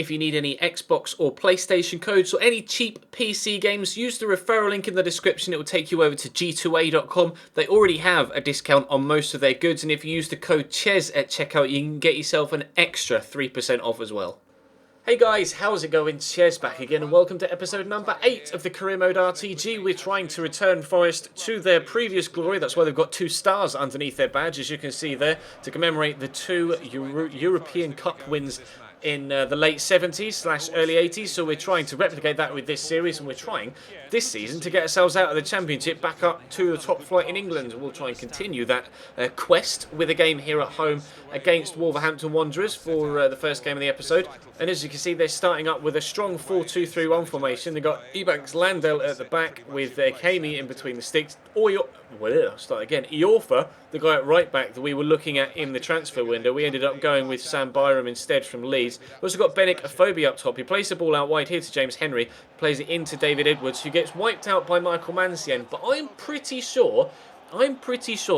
If you need any Xbox or PlayStation codes or any cheap PC games, use the referral link in the description. It will take you over to g2a.com. They already have a discount on most of their goods, and if you use the code CHES at checkout, you can get yourself an extra 3% off as well. Hey guys, how's it going? Ches back again, and welcome to episode number 8 of the Career Mode RTG. We're trying to return Forest to their previous glory. That's why they've got 2 stars underneath their badge, as you can see there, to commemorate the 2 European Cup wins in the late 70s / early 80s. So we're trying to replicate that with this series, and we're trying this season to get ourselves out of the Championship back up to the top flight in England. We'll try and continue that quest with a game here at home against Wolverhampton Wanderers for the first game of the episode. And as you can see, they're starting up with a strong 4-2-3-1 formation. They've got Ebanks Landell at the back with Kami in between the sticks. Iorfa, the guy at right back that we were looking at in the transfer window. We ended up going with Sam Byram instead from Leeds. We've also got Benik Afobe up top. He plays the ball out wide here to James Henry. Plays it into David Edwards, who gets wiped out by Michael Mancien. But I'm pretty sure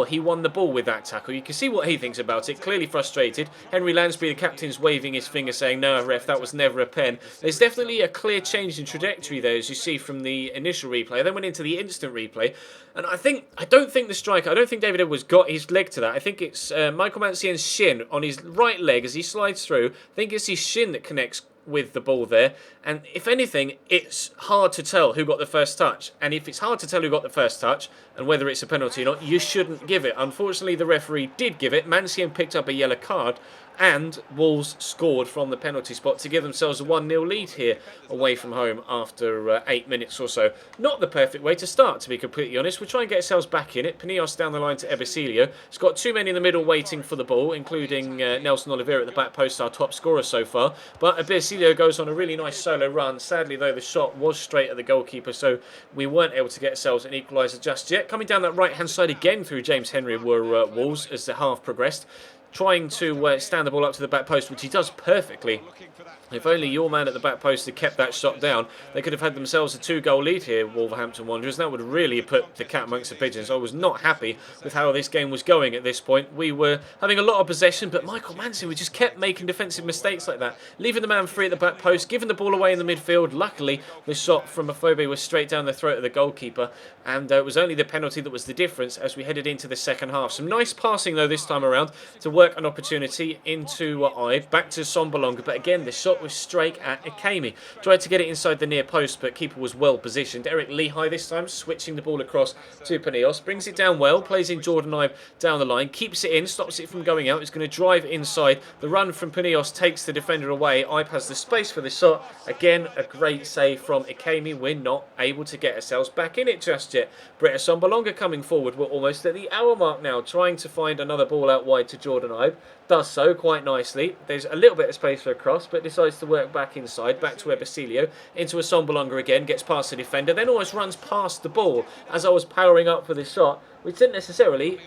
he won the ball with that tackle. You can see what he thinks about it. Clearly frustrated. Henry Lansbury, the captain's waving his finger saying, "No, ref, that was never a pen." There's definitely a clear change in trajectory there, as you see from the initial replay. I then went into the instant replay. And I don't think the striker, I don't think David Edwards got his leg to that. I think it's Michael Mancien's shin on his right leg as he slides through. I think it's his shin that connects with the ball there, and if anything, it's hard to tell who got the first touch. And if it's hard to tell who got the first touch and whether it's a penalty or not, you shouldn't give it. Unfortunately, the referee did give it. Mancien picked up a yellow card, and Wolves scored from the penalty spot to give themselves a 1-0 lead here away from home after 8 minutes or so. Not the perfect way to start, to be completely honest. We'll try and get ourselves back in it. Panios down the line to Ebesilio. It's got 2 men in the middle waiting for the ball, including Nelson Oliveira at the back post, our top scorer so far. But Ebesilio goes on a really nice solo run. Sadly, though, the shot was straight at the goalkeeper, so we weren't able to get ourselves an equaliser just yet. Coming down that right-hand side again through James Henry were Wolves as the half progressed, trying to stand the ball up to the back post, which he does perfectly. If only your man at the back post had kept that shot down, they could have had themselves a 2-goal lead here, Wolverhampton Wanderers. That would really put the cat amongst the pigeons. I was not happy with how this game was going at this point. We were having a lot of possession, but Michael Mancien, we just kept making defensive mistakes like that, leaving the man free at the back post, giving the ball away in the midfield. Luckily, the shot from Afobe was straight down the throat of the goalkeeper, and it was only the penalty that was the difference as we headed into the second half. Some nice passing, though, this time around to work an opportunity into Ive, back to Sombolonga, but again, the shot was straight at Ikemi. Tried to get it inside the near post, but keeper was well positioned. Eric Lehigh this time, switching the ball across to Panios. Brings it down well, plays in Jordan Ive down the line, keeps it in, stops it from going out. He's going to drive inside. The run from Panios takes the defender away. Ive has the space for the shot. Again, a great save from Ikemi. We're not able to get ourselves back in it just yet. Brett Sombolonga coming forward. We're almost at the hour mark now, trying to find another ball out wide to Jordan Ive. Does so quite nicely. There's a little bit of space for a cross, but decides to work back inside, back to Ebesilio, into a Sombolonga again, gets past the defender, then almost runs past the ball as I was powering up for this shot, which didn't necessarily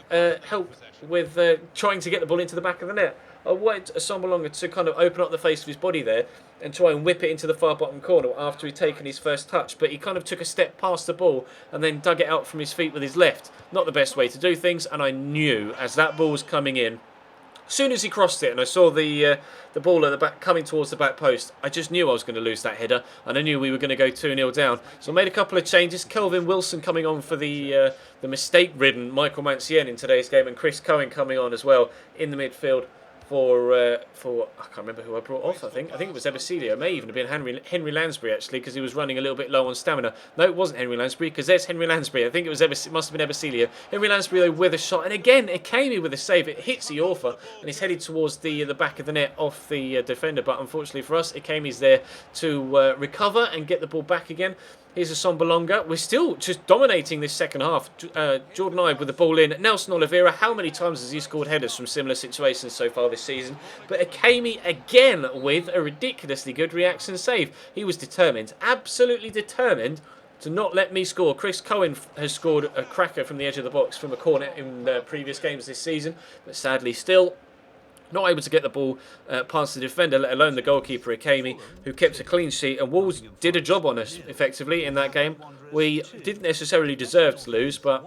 help with trying to get the ball into the back of the net. I wanted Sombolonga to kind of open up the face of his body there and try and whip it into the far bottom corner after he'd taken his first touch, but he kind of took a step past the ball and then dug it out from his feet with his left. Not the best way to do things, and I knew as that ball was coming in, as soon as he crossed it and I saw the ball at the back coming towards the back post, I just knew I was going to lose that header, and I knew we were going to go 2-0 down. So I made a couple of changes. Kelvin Wilson coming on for the mistake-ridden Michael Mancien in today's game, and Chris Cohen coming on as well in the midfield for I can't remember who I brought off. I think it was Ebesilio. It may even have been Henry Lansbury actually, because he was running a little bit low on stamina. No, it wasn't Henry Lansbury, because there's Henry Lansbury. I think it must have been Ebesilio. Henry Lansbury though with a shot, and again it came in with a save. It hits Iorfa and it's headed towards the back of the net off the defender. But unfortunately for us, Ikemi's there to recover and get the ball back again. Here's a Sombolonga. We're still just dominating this second half. Jordan Ive with the ball in. Nelson Oliveira, how many times has he scored headers from similar situations so far this season? But Ikemi again with a ridiculously good reaction save. He was determined, absolutely determined, to not let me score. Chris Cohen has scored a cracker from the edge of the box from a corner in previous games this season, but sadly still not able to get the ball past the defender, let alone the goalkeeper Ikemi, who kept a clean sheet. And Wolves did a job on us effectively in that game. We didn't necessarily deserve to lose, but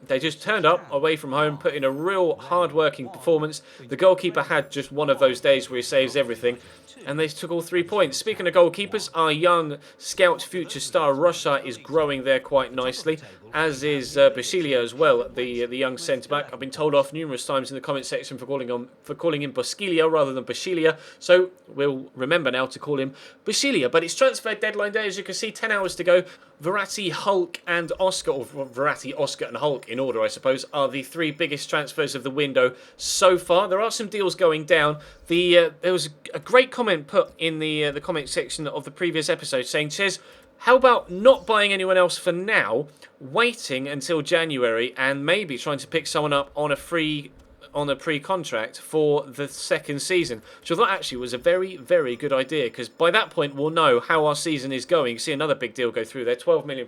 they just turned up away from home, put in a real hard-working performance. The goalkeeper had just one of those days where he saves everything. and they took all 3 points. Speaking of goalkeepers, our young scout future star Rocha is growing there quite nicely, as is Basilia as well, the young centre-back. I've been told off numerous times in the comment section for calling him Basilia rather than Basilia, so we'll remember now to call him Basilia. But it's transfer deadline day, as you can see, 10 hours to go. Verratti, Hulk and Oscar, or Verratti, Oscar and Hulk in order, I suppose, are the 3 biggest transfers of the window so far. There are some deals going down. There was a great comment put in the comment section of the previous episode saying, Ches, how about not buying anyone else for now, waiting until January and maybe trying to pick someone up on a pre-contract for the second season, which I thought actually was a very, very good idea, because by that point we'll know how our season is going. You see another big deal go through there, £12 million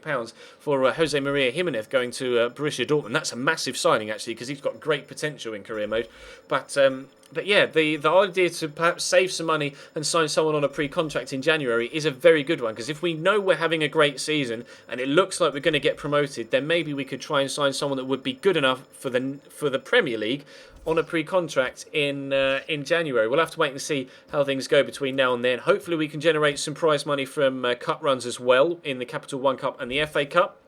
for Jose Maria Jimenez going to Borussia Dortmund. That's a massive signing actually, because he's got great potential in career mode. But yeah, the idea to perhaps save some money and sign someone on a pre-contract in January is a very good one, because if we know we're having a great season and it looks like we're going to get promoted, then maybe we could try and sign someone that would be good enough for the Premier League on a pre-contract in January. We'll have to wait and see how things go between now and then. Hopefully we can generate some prize money from cup runs as well in the Capital One Cup and the FA Cup.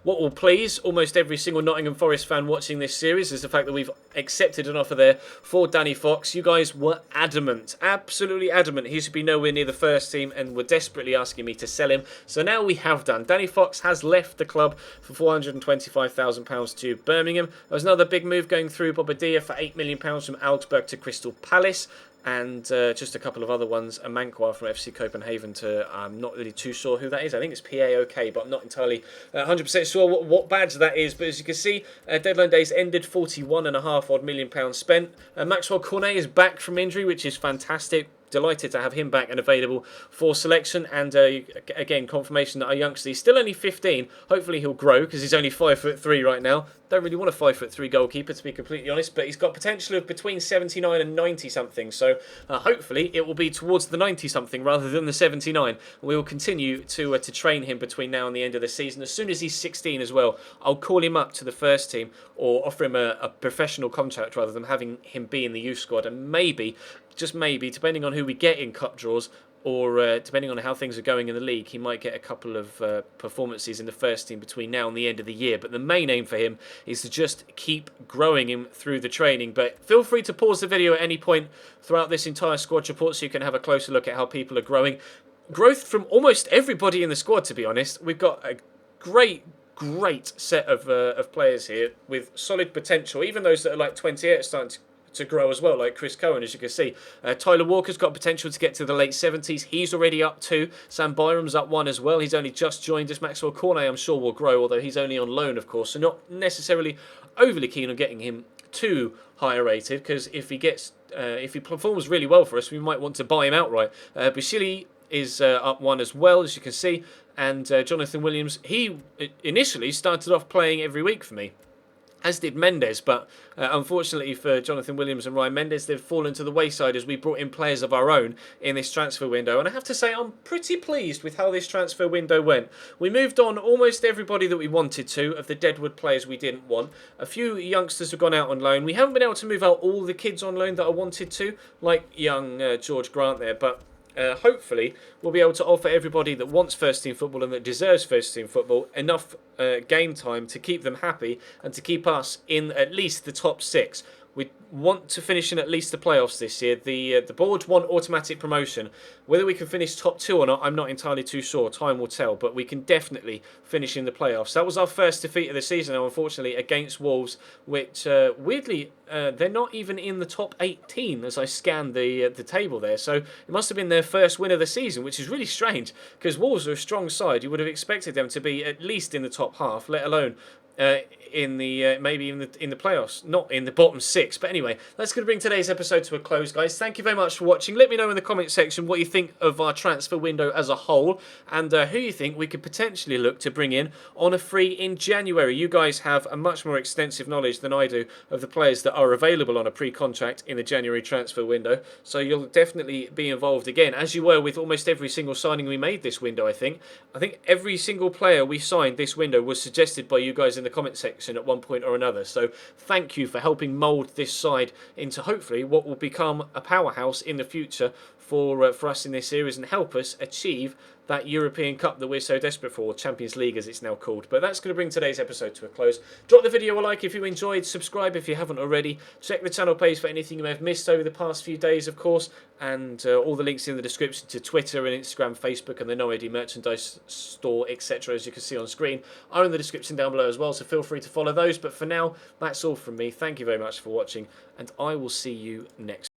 What will please almost every single Nottingham Forest fan watching this series is the fact that we've accepted an offer there for Danny Fox. You guys were adamant, absolutely adamant, he should be nowhere near the first team and were desperately asking me to sell him. So now we have done. Danny Fox has left the club for £425,000 to Birmingham. There was another big move going through Bobadilla for £8 million from Augsburg to Crystal Palace. And just a couple of other ones, a Manquar from FC Copenhagen to, I'm not really too sure who that is. I think it's PAOK, but I'm not entirely 100% sure what badge that is. But as you can see, deadline days ended, £41.5 million spent. Maxwell Cornet is back from injury, which is fantastic. Delighted to have him back and available for selection. And again, confirmation that our youngster, he's still only 15. Hopefully he'll grow, because he's only 5'3" right now. Don't really want a 5'3" goalkeeper, to be completely honest, but he's got potential of between 79 and 90 something. So hopefully it will be towards the 90 something rather than the 79. We will continue to train him between now and the end of the season. As soon as he's 16 as well, I'll call him up to the first team or offer him a professional contract rather than having him be in the youth squad. And maybe, just maybe, depending on who we get in cup draws, or depending on how things are going in the league, he might get a couple of performances in the first team between now and the end of the year. But the main aim for him is to just keep growing him through the training. But feel free to pause the video at any point throughout this entire squad report so you can have a closer look at how people are growing. Growth from almost everybody in the squad, to be honest. We've got a great set of players here with solid potential. Even those that are like 28 are starting to grow as well, like Chris Cohen, as you can see. Tyler Walker's got potential to get to the late 70s. He's already up 2. Sam Byram's up 1 as well. He's only just joined us. Maxwell Cornet, I'm sure, will grow, although he's only on loan, of course, so not necessarily overly keen on getting him too higher rated, because if he performs really well for us, we might want to buy him outright. Bashili is up 1 as well, as you can see, and Jonathan Williams, he initially started off playing every week for me, as did Mendes, but unfortunately for Jonathan Williams and Ryan Mendes, they've fallen to the wayside as we brought in players of our own in this transfer window. And I have to say, I'm pretty pleased with how this transfer window went. We moved on almost everybody that we wanted to, of the Deadwood players we didn't want. A few youngsters have gone out on loan. We haven't been able to move out all the kids on loan that I wanted to, like young George Grant there, but hopefully we'll be able to offer everybody that wants first team football and that deserves first team football enough game time to keep them happy and to keep us in at least the top 6. We want to finish in at least the playoffs this year. The board want automatic promotion. Whether we can finish top 2 or not, I'm not entirely too sure. Time will tell, but we can definitely finish in the playoffs. That was our first defeat of the season, unfortunately, against Wolves, which weirdly they're not even in the top 18 as I scanned the table there. So it must have been their first win of the season, which is really strange because Wolves are a strong side. You would have expected them to be at least in the top half, let alone in the maybe even in the playoffs, not in the bottom 6. But anyway, that's going to bring today's episode to a close, guys. Thank you very much for watching. Let me know in the comment section what you think of our transfer window as a whole, and who you think we could potentially look to bring in on a free in January. You guys have a much more extensive knowledge than I do of the players that are available on a pre-contract in the January transfer window, so you'll definitely be involved again, as you were with almost every single signing we made this window. I think every single player we signed this window was suggested by you guys in the comment section at one point or another. So thank you for helping mould this side into hopefully what will become a powerhouse in the future for us in this series and help us achieve that European Cup that we're so desperate for, Champions League as it's now called. But that's going to bring today's episode to a close. Drop the video a like if you enjoyed, subscribe if you haven't already, check the channel page for anything you may have missed over the past few days, of course, and all the links in the description to Twitter and Instagram, Facebook and the No ID merchandise store, etc., as you can see on screen, are in the description down below as well, so feel free to follow those. But for now, that's all from me. Thank you very much for watching, and I will see you next